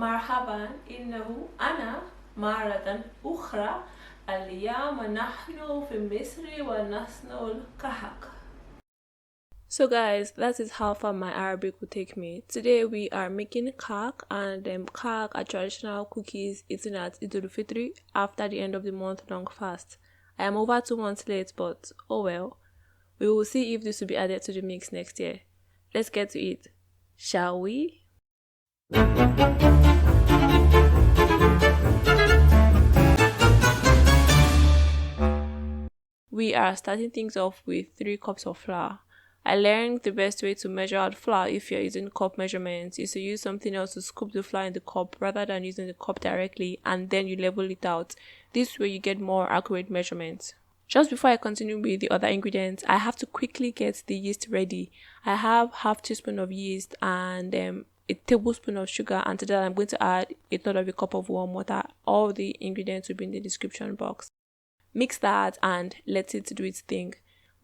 مرحبا إنه أنا مرة أخرى اليوم نحن في مصر ونصنع الكهك. So guys, that is how far my Arabic will take me. Today we are making kahk, and kahk are traditional cookies eaten at Eid al-Fitr after the end of the month-long fast. I am over 2 months late, but oh well. We will see if this will be added to the mix next year. Let's get to it, shall we? We are starting things off with 3 cups of flour. I learned the best way to measure out flour if you're using cup measurements is to use something else to scoop the flour in the cup rather than using the cup directly, and then you level it out. This way you get more accurate measurements. Just before I continue with the other ingredients, I have to quickly get the yeast ready. I have half teaspoon of yeast and a tablespoon of sugar, and to that I'm going to add a third of a cup of warm water. All the ingredients will be in the description box. Mix that and let it do its thing.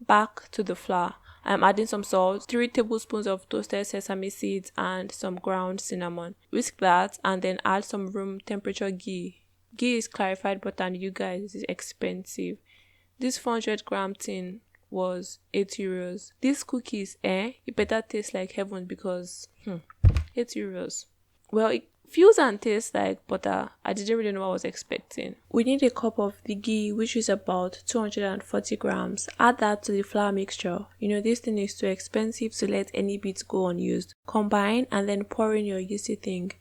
Back to the flour. I'm adding some salt, 3 tablespoons of toasted sesame seeds and some ground cinnamon. Whisk that and then add some room temperature ghee. Ghee is clarified butter and you guys, is expensive. This 400-gram tin was 8 euros. These cookies, it better taste like heaven because 8 euros. Well, it feels and tastes like butter. I didn't really know what I was expecting. We need a cup of the ghee, which is about 240 grams. Add that to the flour mixture. You know, this thing is too expensive to let any bits go unused. Combine and then pour in your yeasty thing.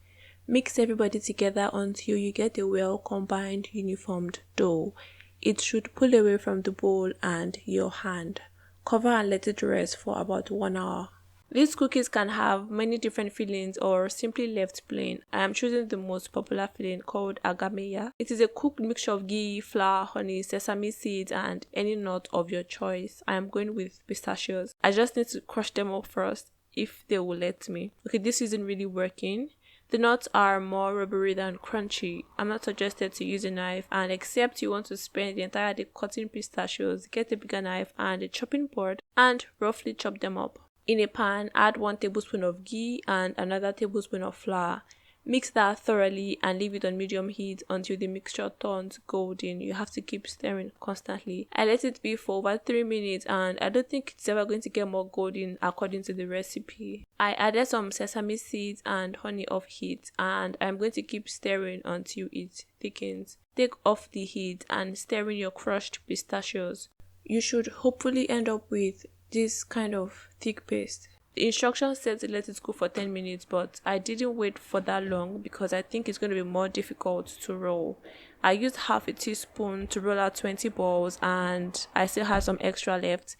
Mix everybody together until you get a well combined uniformed dough. It should pull away from the bowl and your hand. Cover and let it rest for about 1 hour. These cookies can have many different fillings or simply left plain. I am choosing the most popular filling called Agameya. It is a cooked mixture of ghee, flour, honey, sesame seeds and any nut of your choice. I am going with pistachios. I just need to crush them up first if they will let me. Okay, this isn't really working. The nuts are more rubbery than crunchy. I'm not suggested to use a knife, and except you want to spend the entire day cutting pistachios, get a bigger knife and a chopping board and roughly chop them up. In a pan, add 1 tablespoon of ghee and another tablespoon of flour. Mix that thoroughly and leave it on medium heat until the mixture turns golden. You have to keep stirring constantly. I let it be for over 3 minutes and I don't think it's ever going to get more golden according to the recipe. I added some sesame seeds and honey off heat and I'm going to keep stirring until it thickens. Take off the heat and stir in your crushed pistachios. You should hopefully end up with this kind of thick paste. The instructions said to let it cook for 10 minutes, but I didn't wait for that long because I think it's going to be more difficult to roll. I used half a teaspoon to roll out 20 balls and I still had some extra left,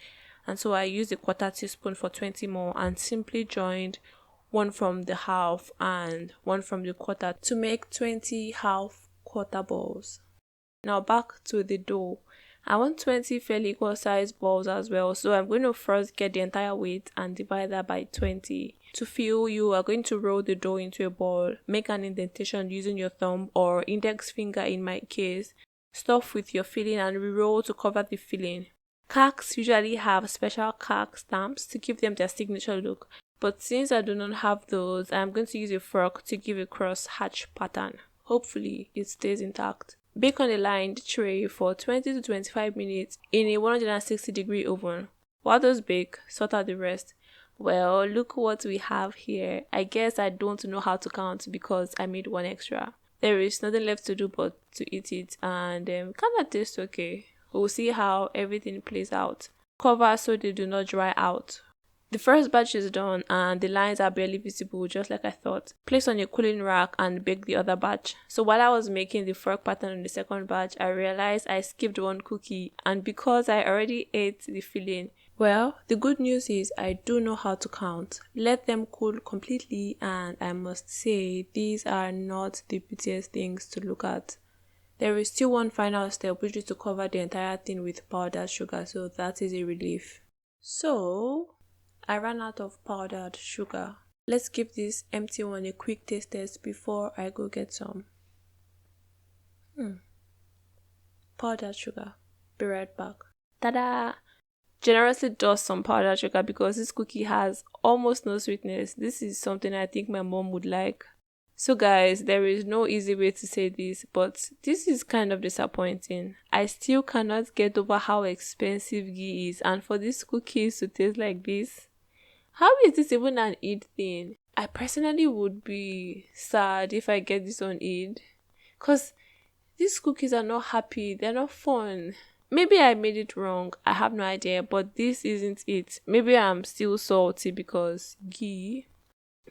and so I used a 1/4 teaspoon for 20 more and simply joined one from the half and one from the 1/4 to make 20 half-quarter balls. Now back to the dough. I want 20 fairly equal sized balls as well, so I'm going to first get the entire weight and divide that by 20. To fill, you are going to roll the dough into a ball, make an indentation using your thumb or index finger in my case, stuff with your filling and re-roll to cover the filling. Kahks usually have special kahk stamps to give them their signature look, but since I do not have those, I'm going to use a fork to give a cross hatch pattern. Hopefully it stays intact. Bake on a lined tray for 20 to 25 minutes in a 160-degree oven. While those bake, sort out the rest. Well, look what we have here. I guess I don't know how to count because I made 1 extra. There is nothing left to do but to eat it, and kind of tastes okay. We'll see how everything plays out. Cover so they do not dry out. The first batch is done and the lines are barely visible, just like I thought. Place on a cooling rack and bake the other batch. So while I was making the fork pattern on the second batch, I realized I skipped 1 cookie, and because I already ate the filling, well, the good news is I do know how to count. Let them cool completely, and I must say these are not the prettiest things to look at. There is still one final step, which is to cover the entire thing with powdered sugar, so that is a relief. So I ran out of powdered sugar. Let's give this empty one a quick taste test before I go get some. Powdered sugar. Be right back. Ta-da! Generously dust some powdered sugar because this cookie has almost no sweetness. This is something I think my mom would like. So guys, there is no easy way to say this, but this is kind of disappointing. I still cannot get over how expensive ghee is, and for these cookies to taste like this, how is this even an Eid thing? I personally would be sad if I get this on Eid, because these cookies are not happy, they're not fun. Maybe I made it wrong, I have no idea, but this isn't it. Maybe I'm still salty because ghee.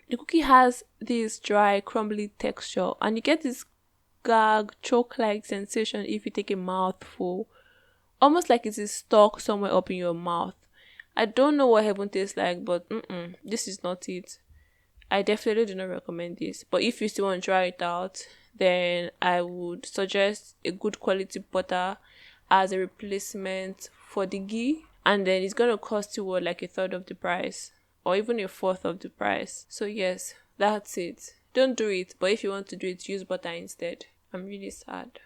The cookie has this dry, crumbly texture, and you get this gag, choke like sensation if you take a mouthful, almost like it is stuck somewhere up in your mouth. I don't know what heaven tastes like, but this is not it. I definitely do not recommend this. But if you still want to try it out, then I would suggest a good quality butter as a replacement for the ghee. And then it's going to cost you what, like a third of the price or even a fourth of the price. So yes, that's it. Don't do it. But if you want to do it, use butter instead. I'm really sad.